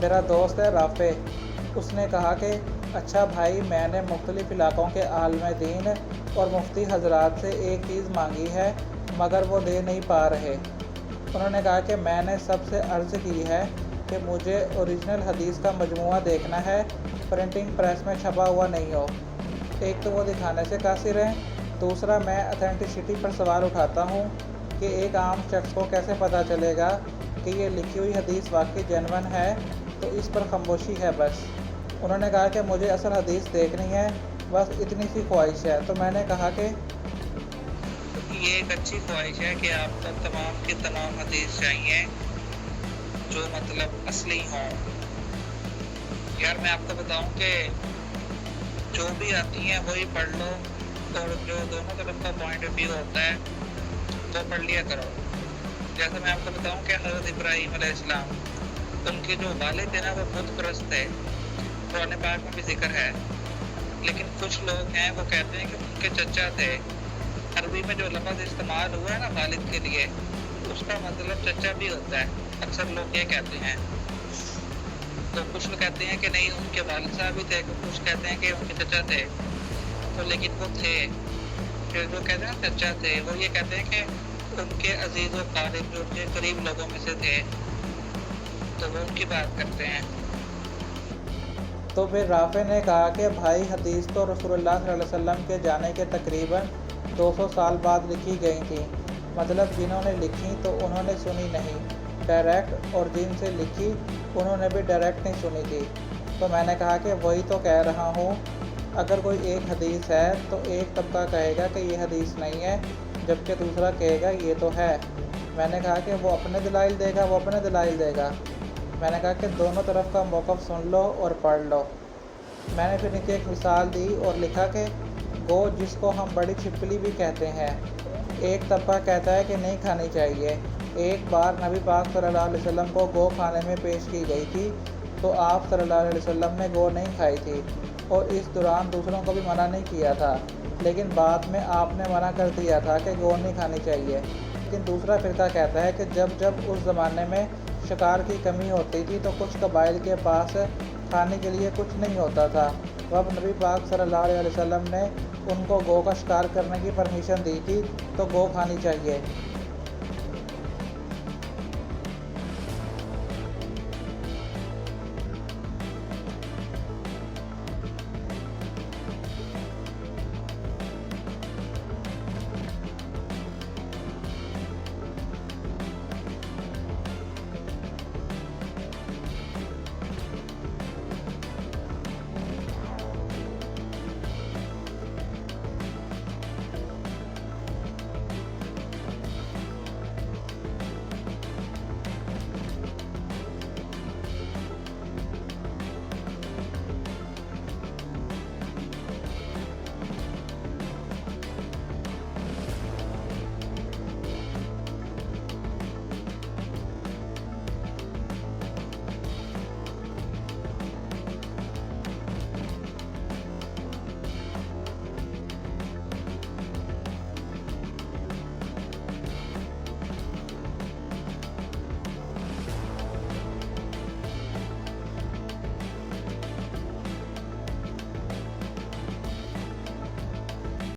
میرا دوست ہے رافع۔ اس نے کہا کہ اچھا بھائی، میں نے مختلف علاقوں کے عالم دین اور مفتی حضرات سے ایک چیز مانگی ہے مگر وہ دے نہیں پا رہے۔ انہوں نے کہا کہ میں نے سب سے عرض کی ہے کہ مجھے اوریجنل حدیث کا مجموعہ دیکھنا ہے، پرنٹنگ پریس میں چھپا ہوا نہیں ہو۔ ایک تو وہ دکھانے سے قاصر ہیں، دوسرا میں اتھینٹسٹی پر سوال اٹھاتا ہوں کہ ایک عام شخص کو کیسے پتہ چلے گا کہ یہ لکھی ہوئی حدیث واقعی جینون ہے، تو اس پر خاموشی ہے بس۔ انہوں نے کہا کہ مجھے اصل حدیث دیکھنی ہے، بس اتنی سی خواہش ہے۔ تو میں نے کہا کہ یہ ایک اچھی خواہش ہے کہ آپ کو تمام کی تمام حدیث چاہیے جو مطلب اصلی ہوں۔ یار میں آپ کو بتاؤں کہ جو بھی آتی ہیں وہی پڑھ لو، اور جو دونوں طرف کا پوائنٹ آف ویو ہوتا ہے وہ پڑھ لیا کرو۔ جیسے میں آپ کو بتاؤں کہ حضرت ابراہیم علیہ السلام، ان کے جو والد تھے نا وہ بت پرست تھے، قرآن پاک میں بھی ذکر ہے، لیکن کچھ لوگ ہیں وہ کہتے ہیں کہ ان کے چچا تھے۔ عربی میں جو لفظ استعمال ہوا ہے نا والد کے لیے، اس کا مطلب چچا بھی ہوتا ہے، اکثر لوگ یہ کہتے ہیں۔ تو کچھ لوگ کہتے ہیں کہ نہیں ان کے والد صاحب بھی تھے، کچھ کہتے ہیں کہ ان کے چچا تھے، تو لیکن وہ تھے۔ پھر جو کہتے ہیں چچا تھے، وہ یہ کہتے ہیں کہ ان کے عزیز و قارب جو ان کے قریب لوگوں میں سے تھے، تو وہ ان کی بات کرتے ہیں۔ تو پھر رافع نے کہا کہ بھائی حدیث تو رسول اللہ صلی اللہ علیہ وسلم کے جانے کے تقریباً 200 سال بعد لکھی گئی تھیں، مطلب جنہوں نے لکھی تو انہوں نے سنی نہیں ڈائریکٹ، اور جن سے لکھی انہوں نے بھی ڈائریکٹ نہیں سنی تھی۔ تو میں نے کہا کہ وہی تو کہہ رہا ہوں، اگر کوئی ایک حدیث ہے تو ایک طبقہ کہے گا کہ یہ حدیث نہیں ہے، جبکہ دوسرا کہے گا یہ تو ہے۔ میں نے کہا کہ وہ اپنے دلائل دے گا، وہ اپنے دلائل دے گا۔ میں نے کہا کہ دونوں طرف کا موقف سن لو اور پڑھ لو۔ میں نے پھر ان کی ایک مثال دی اور لکھا کہ گو جس کو ہم بڑی چھپکلی بھی کہتے ہیں، ایک طبقہ کہتا ہے کہ نہیں کھانی چاہیے۔ ایک بار نبی پاک صلی اللہ علیہ وسلم کو گو کھانے میں پیش کی گئی تھی تو آپ صلی اللہ علیہ وسلم نے گو نہیں کھائی تھی، اور اس دوران دوسروں کو بھی منع نہیں کیا تھا، لیکن بعد میں آپ نے منع کر دیا تھا کہ گو نہیں کھانی چاہیے۔ لیکن دوسرا فرقہ کہتا ہے کہ جب اس زمانے میں شکار کی کمی ہوتی تھی تو کچھ قبائل کے پاس کھانے کے لیے کچھ نہیں ہوتا تھا، تو اب نبی پاک صلی اللہ علیہ وسلم نے ان کو گو کا شکار کرنے کی پرمیشن دی تھی، تو گو کھانی چاہیے۔